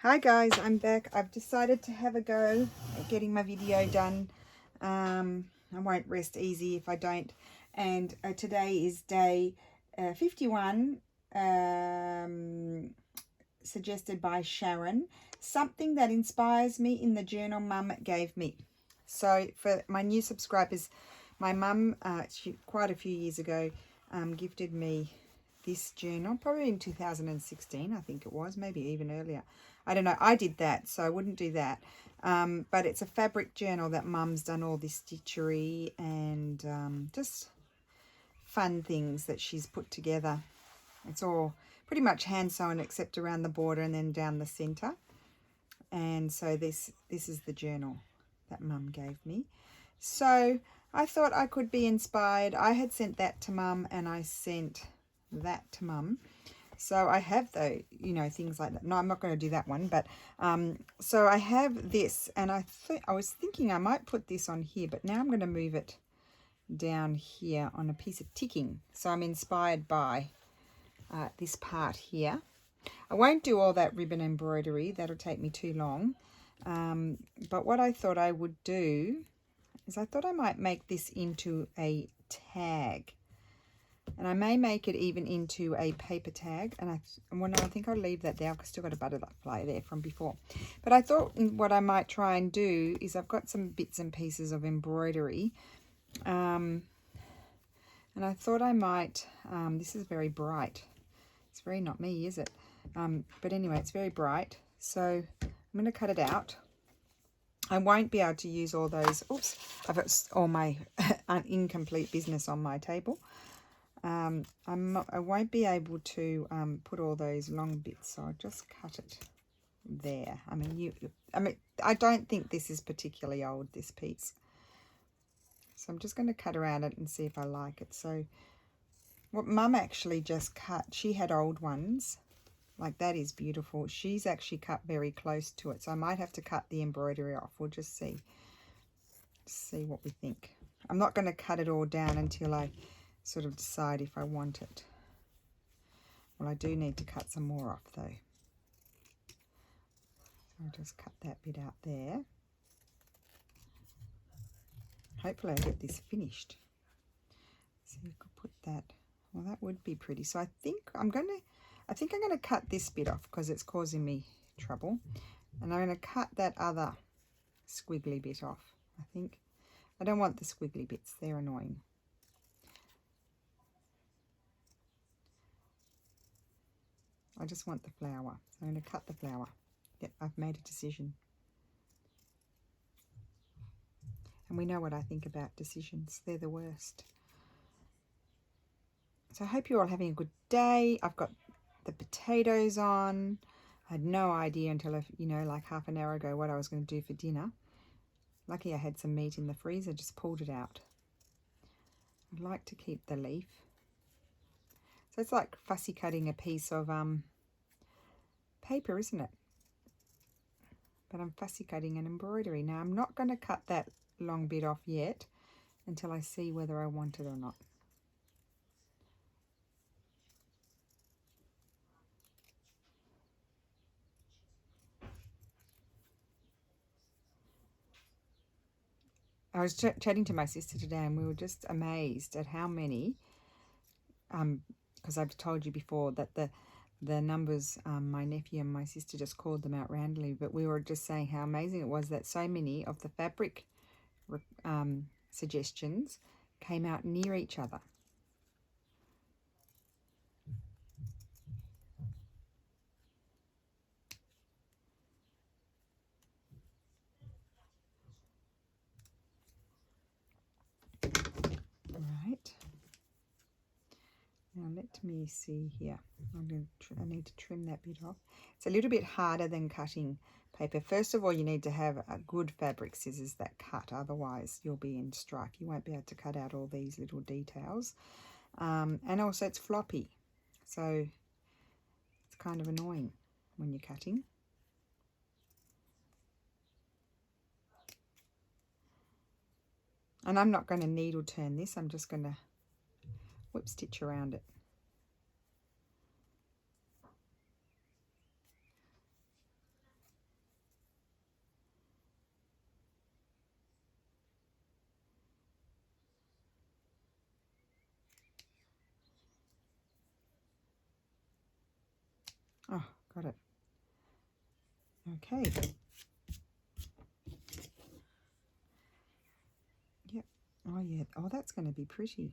Hi guys, I'm back. I've decided to have a go at getting my video done. I won't rest easy if I don't. And today is day 51, suggested by Sharon. Something that inspires me in the journal Mum gave me. So for my new subscribers, my mum, quite a few years ago, gifted me this journal, probably in 2016, I think it was, maybe even earlier. I don't know. I did that, so I wouldn't do that. But it's a fabric journal that Mum's done all this stitchery and just fun things that she's put together. It's all pretty much hand sewn except around the border and then down the centre. And so this is the journal that Mum gave me. So I thought I could be inspired. I had sent that to Mum and I sent that to Mum. So I have though, things like that. No, I'm not going to do that one, but so I have this, and I was thinking I might put this on here, but now I'm going to move it down here on a piece of ticking. So I'm inspired by this part here. I won't do all that ribbon embroidery, that'll take me too long. But what I thought I would do is I thought I might make this into a tag. And I may make it even into a paper tag. And I think I'll leave that there. I've still got a butterfly there from before. But I thought what I might try and do is I've got some bits and pieces of embroidery. And I thought I might, this is very bright. It's very not me, is it? But anyway, it's very bright. So I'm going to cut it out. I won't be able to use all those. Oops, I've got all my incomplete business on my table. I won't be able to put all those long bits, so I'll just cut it there. I mean, I don't think this is particularly old, this piece. So I'm just going to cut around it and see if I like it. So what Mum actually just cut, she had old ones. Like that is beautiful. She's actually cut very close to it. So I might have to cut the embroidery off. We'll just see what we think. I'm not going to cut it all down until I sort of decide if I want it. Well, I do need to cut some more off though. So I'll just cut that bit out there. Hopefully I get this finished. So you could put that, well, that would be pretty. So I think I'm going to cut this bit off because it's causing me trouble. And I'm going to cut that other squiggly bit off, I think. I don't want the squiggly bits, they're annoying. I just want the flower. So I'm going to cut the flower. Yep, I've made a decision. And we know what I think about decisions. They're the worst. So I hope you're all having a good day. I've got the potatoes on. I had no idea until, like half an hour ago what I was going to do for dinner. Lucky I had some meat in the freezer, just pulled it out. I'd like to keep the leaf. So it's like fussy cutting a piece of paper, isn't it? But I'm fussy cutting an embroidery. Now I'm not going to cut that long bit off yet until I see whether I want it or not. I was chatting to my sister today and we were just amazed at how many, because I've told you before that the numbers, my nephew and my sister just called them out randomly, but we were just saying how amazing it was that so many of the fabric suggestions came out near each other. Right. Now let me see here. I need to trim that bit off. It's a little bit harder than cutting paper. First of all, you need to have a good fabric scissors that cut. Otherwise, you'll be in strife. You won't be able to cut out all these little details. And also, it's floppy. So it's kind of annoying when you're cutting. And I'm not going to needle turn this. I'm just going to whip stitch around it. Oh, got it. Okay. Yep. Oh, yeah. Oh, that's going to be pretty.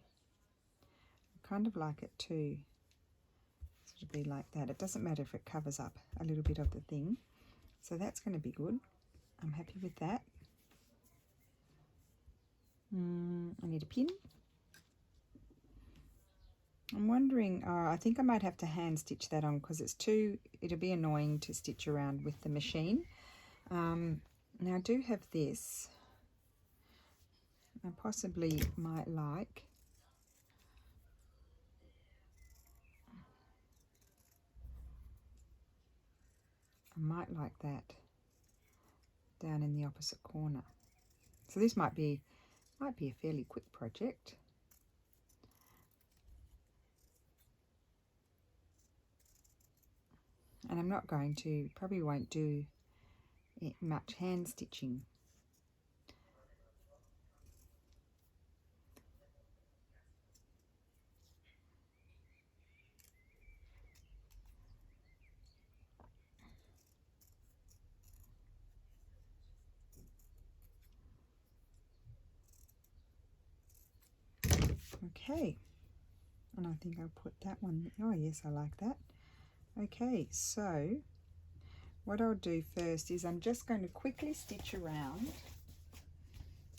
I kind of like it too. So it'll be like that. It doesn't matter if it covers up a little bit of the thing. So that's going to be good. I'm happy with that. I need a pin. I'm wondering, I think I might have to hand stitch that on because it'll be annoying to stitch around with the machine. Now I do have this. I possibly might like. I might like that down in the opposite corner. So this might be a fairly quick project. And I'm not going to, probably won't do much hand stitching. Okay, and I think I'll put that one, oh yes, I like that. Okay, so what I'll do first is I'm just going to quickly stitch around.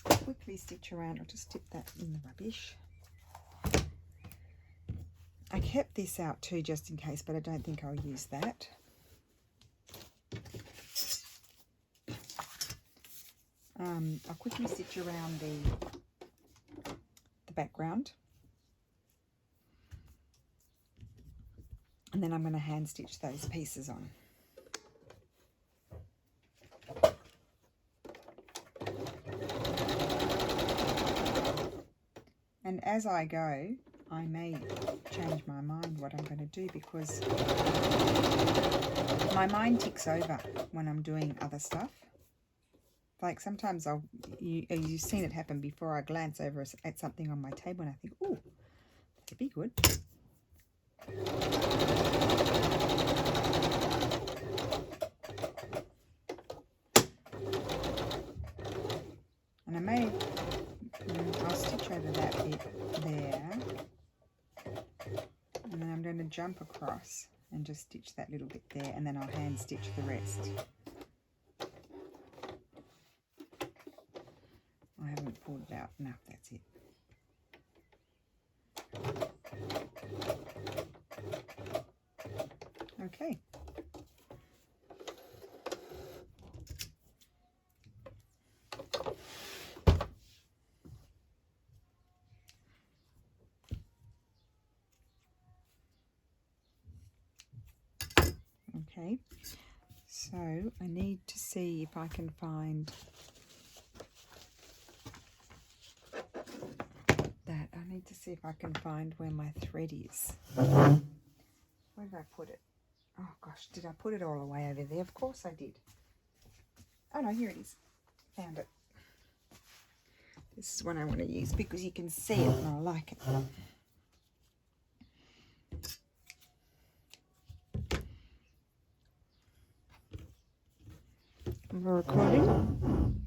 I'll just dip that in the rubbish. I kept this out too just in case, but I don't think I'll use that. I'll quickly stitch around the background. And then I'm going to hand stitch those pieces on. And as I go, I may change my mind what I'm going to do because my mind ticks over when I'm doing other stuff. Like sometimes you've seen it happen before. I glance over at something on my table and I think, oh, that'd be good. And I'll stitch over that bit there. And then I'm going to jump across and just stitch that little bit there, and then I'll hand stitch the rest. I haven't pulled it out. No, that's it. Okay. Okay, so I need to see if I can find that. I need to see if I can find where my thread is. Where did I put it? Oh gosh, did I put it all the way over there? Of course I did. Oh no, here it is. Found it. This is one I want to use because you can see it and I like it. We're recording.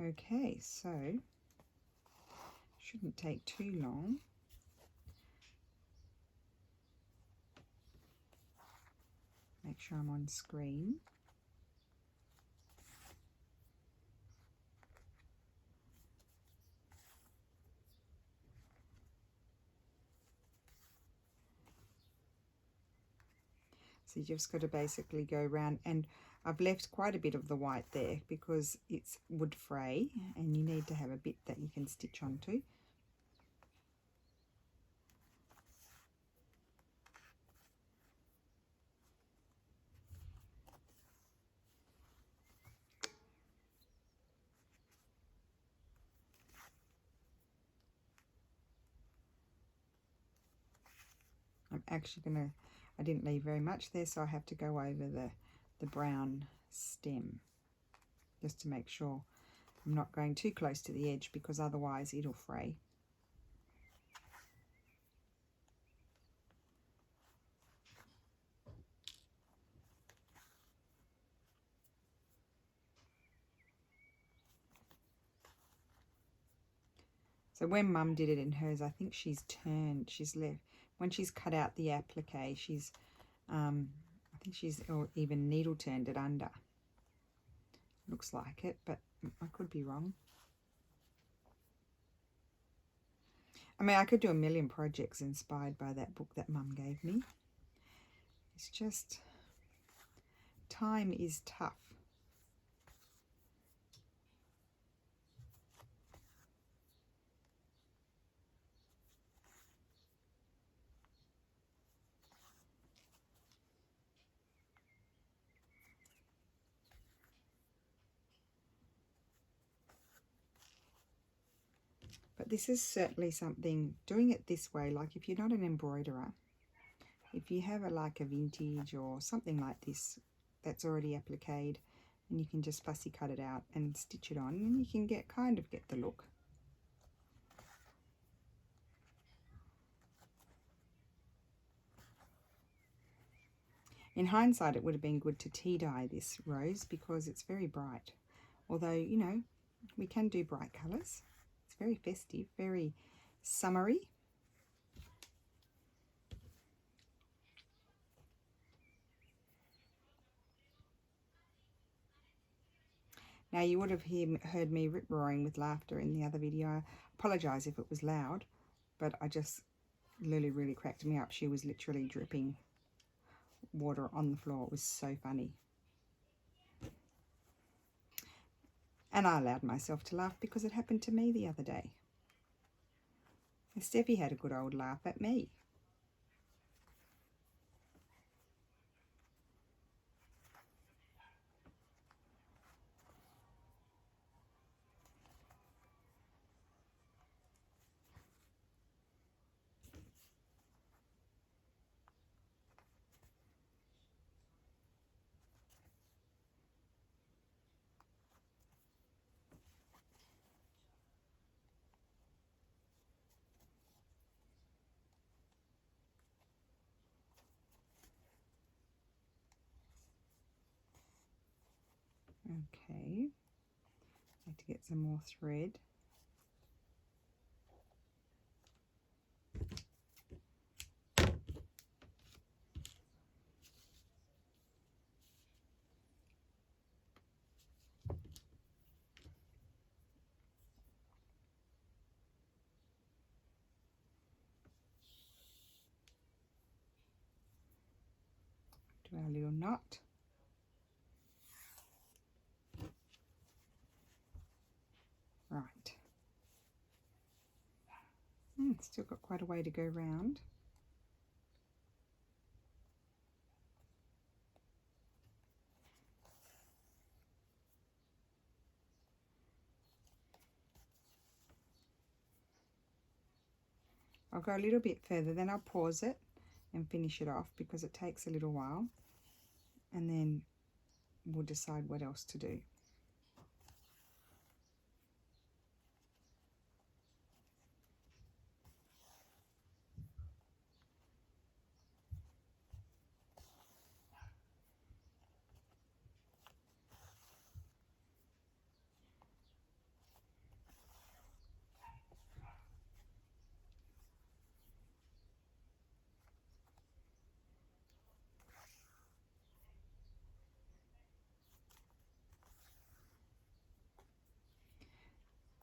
Okay, so shouldn't take too long. Make sure I'm on screen. So you just got to basically go around, and I've left quite a bit of the white there because it's would fray and you need to have a bit that you can stitch onto. I'm actually gonna, I didn't leave very much there, so I have to go over the brown stem just to make sure I'm not going too close to the edge, because otherwise it'll fray. So when Mum did it in hers, I think she's left, when she's cut out the applique, she's, I think she's even needle turned it under. Looks like it, but I could be wrong. I mean, I could do a million projects inspired by that book that Mum gave me. It's just, time is tough. But this is certainly something, doing it this way, like if you're not an embroiderer, if you have like a vintage or something like this that's already appliqued, and you can just fussy cut it out and stitch it on, and you can kind of get the look. In hindsight, it would have been good to tea dye this rose because it's very bright. Although, you know, we can do bright colours. It's very festive, very summery. Now, you would have heard me rip-roaring with laughter in the other video. I apologise if it was loud, but Lily really cracked me up. She was literally dripping water on the floor. It was so funny. And I allowed myself to laugh because it happened to me the other day. And Steffi had a good old laugh at me. Okay, I have to get some more thread. Do our little knot. Right. Still got quite a way to go round. I'll go a little bit further, then I'll pause it and finish it off because it takes a little while, and then we'll decide what else to do.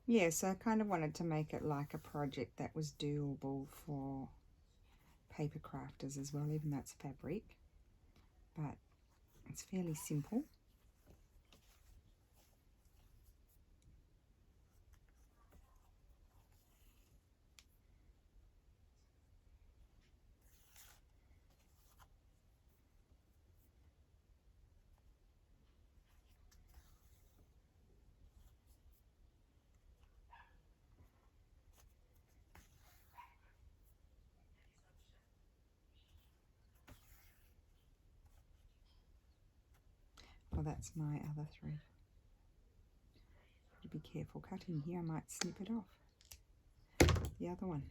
Yeah, so I kind of wanted to make it like a project that was doable for paper crafters as well, even though it's fabric, but it's fairly simple. Oh, that's my other thread. Be careful cutting here, I might snip it off. The other one.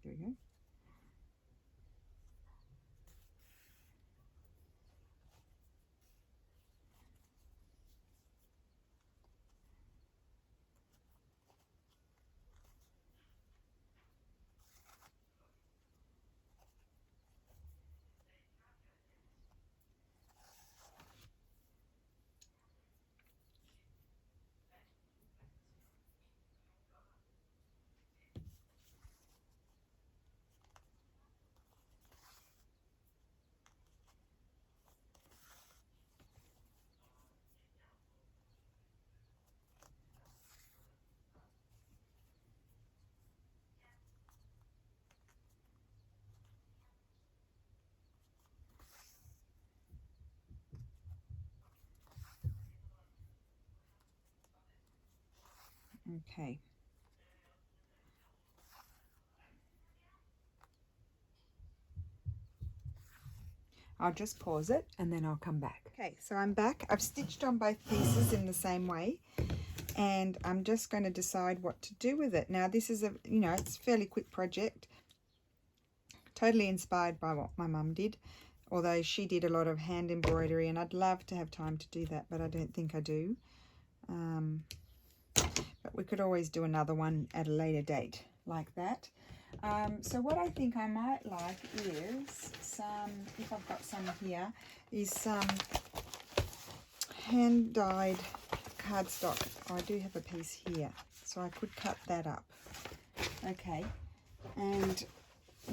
There we go. Okay. I'll just pause it and then I'll come back. Okay, so I'm back. I've stitched on both pieces in the same way and I'm just going to decide what to do with it. Now this is a, you know, it's a fairly quick project. Totally inspired by what my mum did, although she did a lot of hand embroidery and I'd love to have time to do that, but I don't think I do. But we could always do another one at a later date like that. So what I think I might like is some, if I've got some here, is some hand-dyed cardstock. Oh, I do have a piece here, so I could cut that up. Okay, and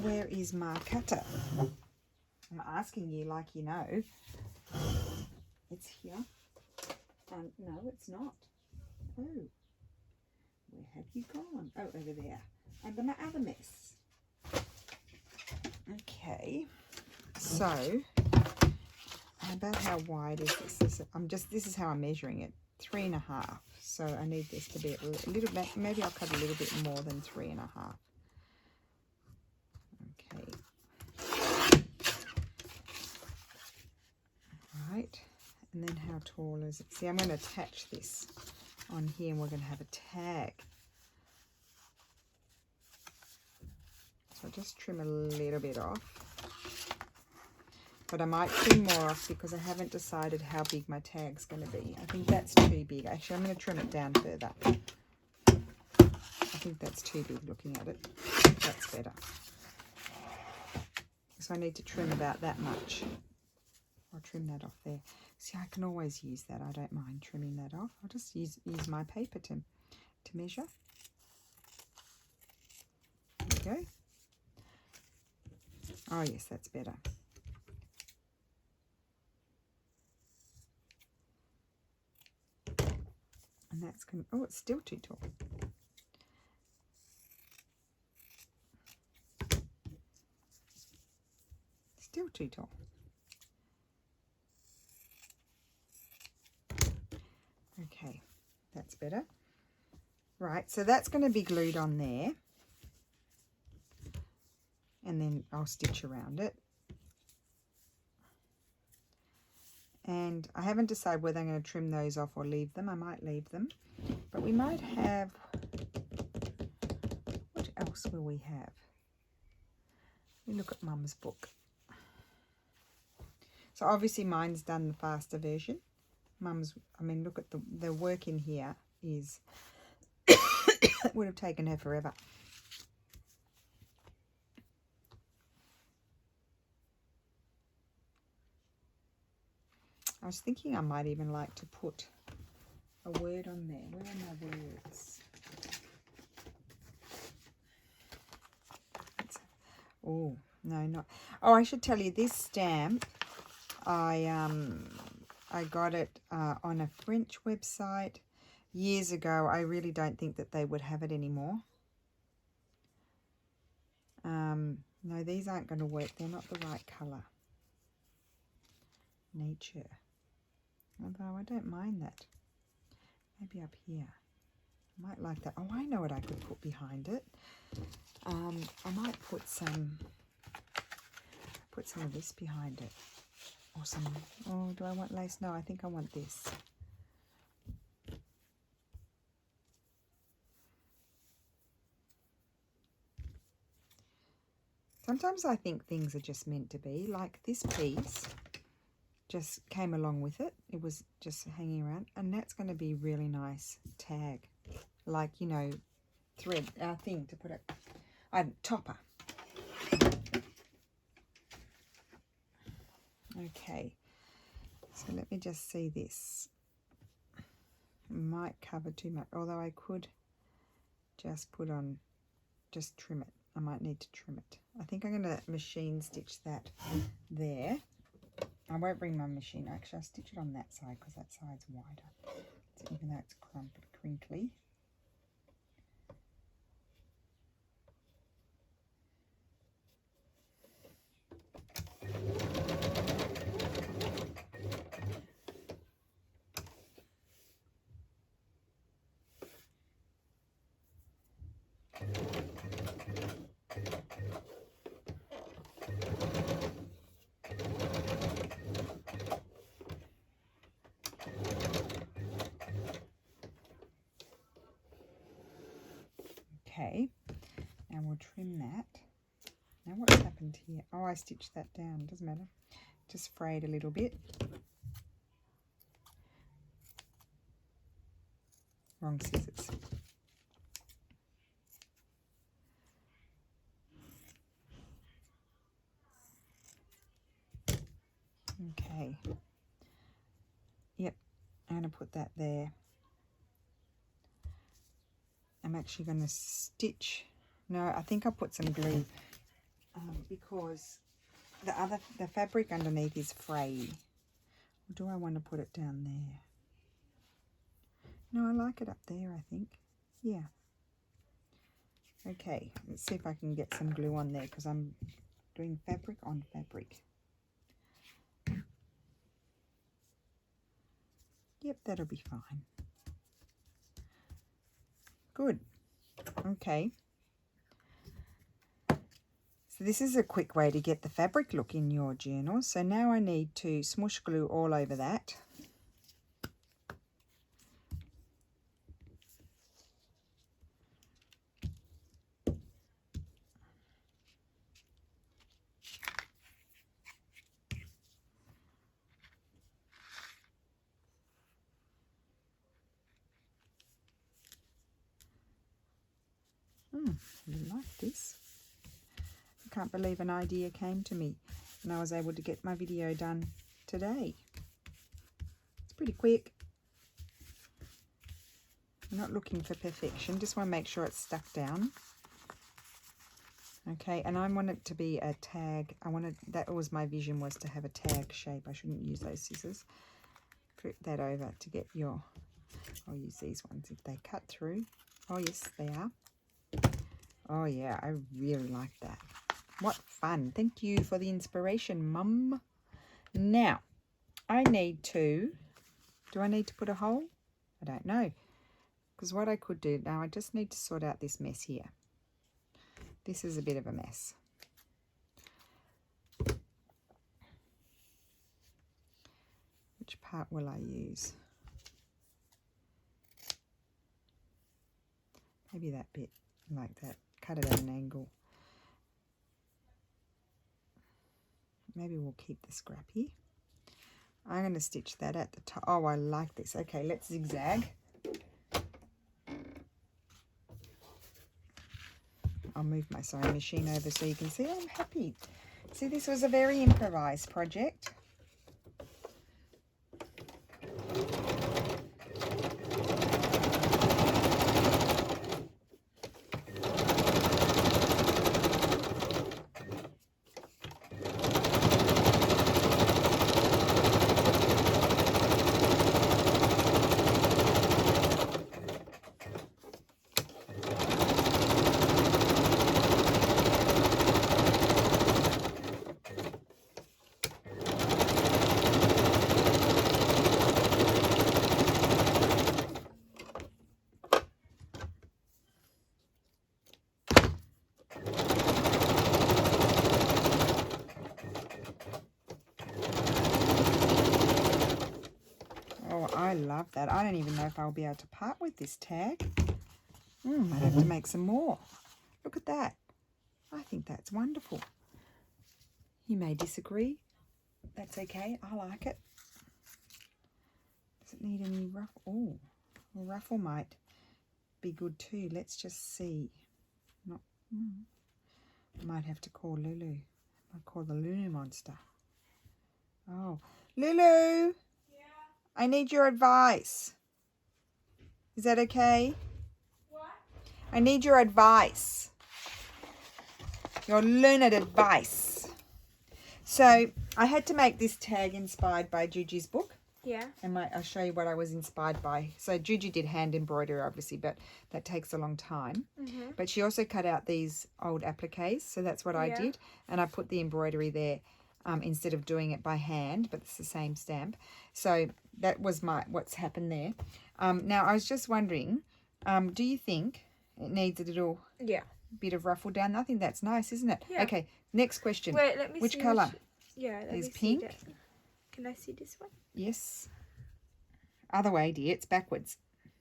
where is my cutter? I'm asking you like you know. It's here. No, it's not. Oh. Where have you gone? Oh, over there. Under my other mess. Okay. So, about how wide is this? This is how I'm measuring it. 3.5. So I need this to be a little bit, maybe I'll cut a little bit more than 3.5. Okay. Right. And then how tall is it? See, I'm going to attach this on here and we're going to have a tag. So I'll just trim a little bit off. But I might trim more off because I haven't decided how big my tag's going to be. I think that's too big. Actually, I'm going to trim it down further. I think that's too big looking at it. That's better. So I need to trim about that much. I'll trim that off there. See, I can always use that. I don't mind trimming that off. I'll just use my paper to measure. There we go. Oh, yes, that's better. And that's going to, oh, it's still too tall. Still too tall. Okay, that's better. Right, so that's going to be glued on there. And then I'll stitch around it. And I haven't decided whether I'm going to trim those off or leave them. I might leave them. But we might have... What else will we have? Let me look at Mum's book. So obviously mine's done the faster version. Mum's, I mean, look at the work in here is... it would have taken her forever. I was thinking I might even like to put a word on there. Where are my words? Oh, no, not... Oh, I should tell you, this stamp, I got it on a French website years ago. I really don't think that they would have it anymore. No, these aren't going to work. They're not the right colour. Nature. Although I don't mind that. Maybe up here. I might like that. Oh, I know what I could put behind it. I might put some of this behind it. Awesome. Oh, do I want lace? No, I think I want this. Sometimes I think things are just meant to be. Like this piece just came along with it. It was just hanging around. And that's going to be really nice tag. Like, you know, thread, thing to put it. Topper. Okay. So let me just see this. Might cover too much. Although I could just put on, just trim it. I might need to trim it. I think I'm going to machine stitch that there. I won't bring my machine. Actually, I'll stitch it on that side because that side's wider. So even though it's crinkly. Okay, now we'll trim that. Now what's happened here? Oh, I stitched that down. Doesn't matter. Just frayed a little bit. Wrong scissors. Okay. Yep, I'm going to put that there. I'm actually going to stitch. No, I think I'll put some glue because the fabric underneath is frayed. Or do I want to put it down there? No, I like it up there, I think. Yeah. Okay, let's see if I can get some glue on there because I'm doing fabric on fabric. Yep, that'll be fine. Good. Okay. So this is a quick way to get the fabric look in your journal. So now I need to smush glue all over that. I like this. I can't believe an idea came to me and I was able to get my video done today. It's pretty quick. I'm not looking for perfection, just want to make sure it's stuck down. Okay, and I want it to be a tag. That was my vision, was to have a tag shape. I shouldn't use those scissors. Flip that over to get your, I'll use these ones if they cut through. Oh yes, they are. Oh yeah, I really like that. What fun. Thank you for the inspiration, Mum. Now, I need to, do I need to put a hole? I don't know. Because what I could do, now I just need to sort out this mess here. This is a bit of a mess. Which part will I use? Maybe that bit, like that. Cut it at an angle. Maybe we'll keep the scrap here. I'm going to stitch that at the top. Oh, I like this. Okay, let's zigzag. I'll move my sewing machine over so you can see I'm happy. See, this was a very improvised project. Oh, I love that. I don't even know if I'll be able to part with this tag. I'd have to make some more. Look at that. I think that's wonderful. You may disagree. That's okay. I like it. Does it need any ruffle? Oh, a ruffle might be good too. Let's just see. Not. I might have to call Lulu. I'll call the Lulu monster. Oh, Lulu. Yeah. I need your advice. Is that okay? What? I need your advice. Your learned advice. So I had to make this tag inspired by Juji's book. Yeah. And I'll show you what I was inspired by. So Juji did hand embroidery, obviously, but that takes a long time. But she also cut out these old appliques, so that's what I did. And I put the embroidery there instead of doing it by hand, but it's the same stamp. So that was what's happened there. Now, I was just wondering, do you think it needs a little bit of ruffle down? I think that's nice, isn't it? Yeah. Okay, next question. Wait, let me Which see. colour? There's pink. Can I see this one? Yes. Other way, dear. It's backwards.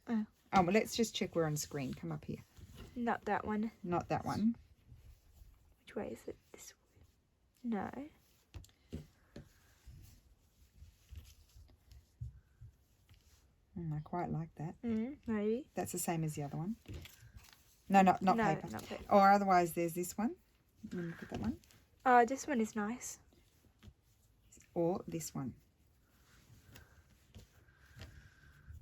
Oh. Oh, well, let's just check we're on screen. Come up here. Not that one. Not that one. Which way is it? This way? No. I quite like that. Maybe. That's the same as the other one. No, not paper. Not paper. Or otherwise, there's this one. Look at that one. Oh, this one is nice. Or this one.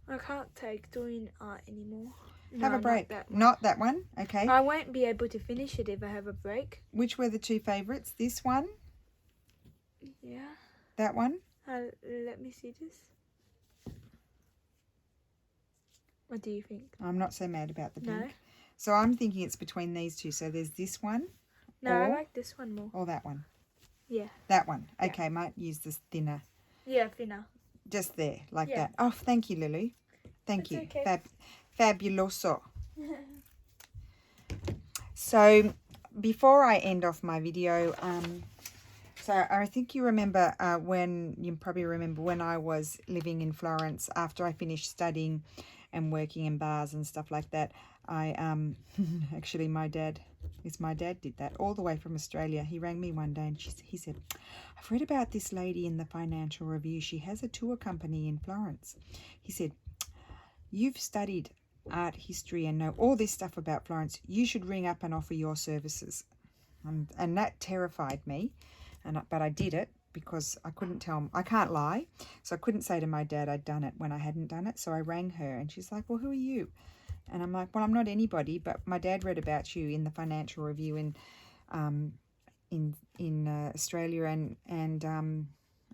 I can't take doing art anymore. Have a break. Not that one. Okay. I won't be able to finish it if I have a break. Which were the two favourites? This one? Yeah. That one? Let me see this. What do you think? I'm not so mad about the pink. No. So I'm thinking it's between these two. So there's this one. No, I like this one more. Or that one. Yeah. That one. Okay, might use this thinner. Yeah, thinner. Just there, like that. Oh, thank you, Lulu. Thank you. Okay. Fabuloso. So, before I end off my video, so I think you remember you probably remember when I was living in Florence after I finished studying and working in bars and stuff like that. I actually my dad did that all the way from Australia. He rang me one day and he said, I've read about this lady in the Financial Review. She has a tour company in Florence. He said, you've studied art history and know all this stuff about Florence. You should ring up and offer your services. And that terrified me. But I did it because I couldn't tell him. I can't lie. So I couldn't say to my dad I'd done it when I hadn't done it. So I rang her and she's like, well, who are you? And I'm like, well, I'm not anybody, but my dad read about you in the Financial Review in Australia, and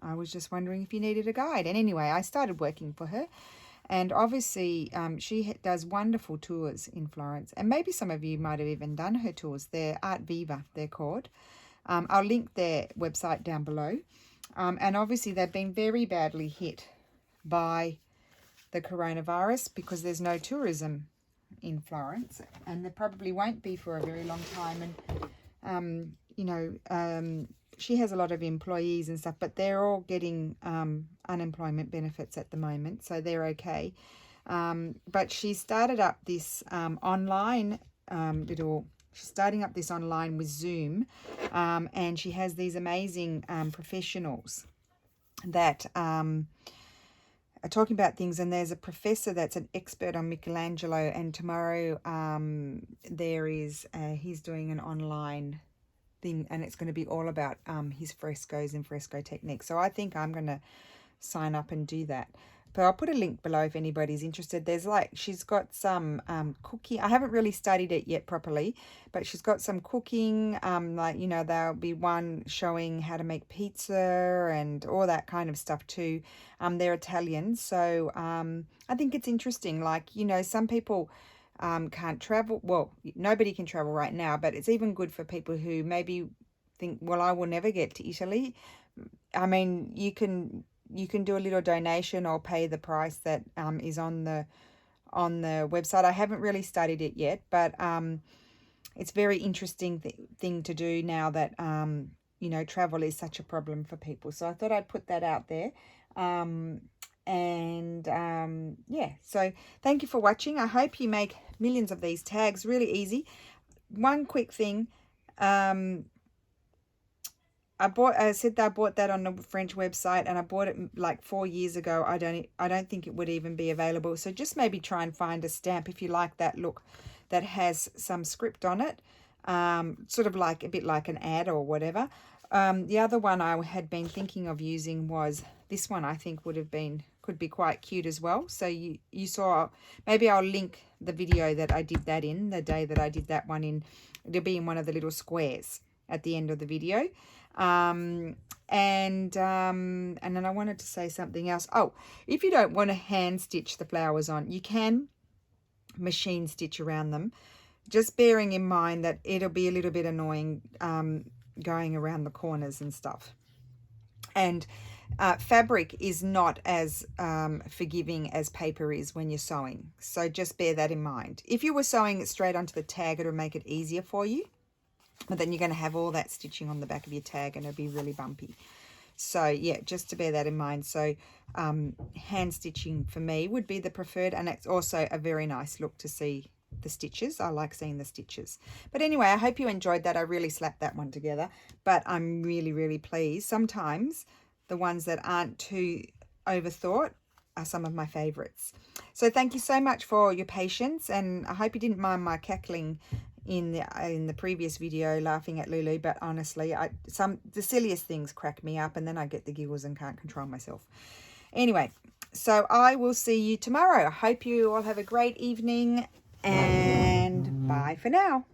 I was just wondering if you needed a guide. And anyway, I started working for her, and obviously she does wonderful tours in Florence, and maybe some of you might have even done her tours. They're Art Viva, they're called. I'll link their website down below, and obviously they've been very badly hit by the coronavirus because there's no tourism in Florence, and there probably won't be for a very long time. And she has a lot of employees and stuff, but they're all getting unemployment benefits at the moment, so they're okay. But she started up this online she's starting up this online with Zoom, and she has these amazing professionals that are talking about things, and there's a professor that's an expert on Michelangelo, and tomorrow he's doing an online thing, and it's going to be all about his frescoes and fresco techniques. So I think I'm going to sign up and do that. But I'll put a link below if anybody's interested. She's got some cooking. I haven't really studied it yet properly, but she's got some cooking. There'll be one showing how to make pizza and all that kind of stuff too. They're Italian, so I think it's interesting. Some people can't travel. Well, nobody can travel right now, but it's even good for people who maybe think, well, I will never get to Italy. I mean, you can do a little donation or pay the price that is on the website. I haven't really studied it yet, but it's a very interesting thing to do now that travel is such a problem for people. So I thought I'd put that out there. And yeah, so thank you for watching. I hope you make millions of these tags really easy. One quick thing, I said that I bought that on the French website, and I bought it like 4 years ago. I don't think it would even be available. So just maybe try and find a stamp if you like that look that has some script on it, sort of like a bit like an ad or whatever. The other one I had been thinking of using was this one. I think could be quite cute as well. So you saw, maybe I'll link the video that I did that in, the day that I did that one in. It'll be in one of the little squares at the end of the video. And then I wanted to say something else. Oh, if you don't want to hand stitch the flowers on, you can machine stitch around them, just bearing in mind that it'll be a little bit annoying going around the corners and stuff. And fabric is not as forgiving as paper is when you're sewing, so just bear that in mind. If you were sewing it straight onto the tag, it'll make it easier for you. But then you're going to have all that stitching on the back of your tag and it'll be really bumpy. So yeah, just to bear that in mind. So hand stitching for me would be the preferred, and it's also a very nice look to see the stitches. I like seeing the stitches. But anyway, I hope you enjoyed that. I really slapped that one together, but I'm really, really pleased. Sometimes the ones that aren't too overthought are some of my favorites. So thank you so much for your patience, and I hope you didn't mind my cackling in the previous video, laughing at Lulu. But honestly, the silliest things crack me up, and then I get the giggles and can't control myself. Anyway, so I will see you tomorrow. I hope you all have a great evening, and bye for now.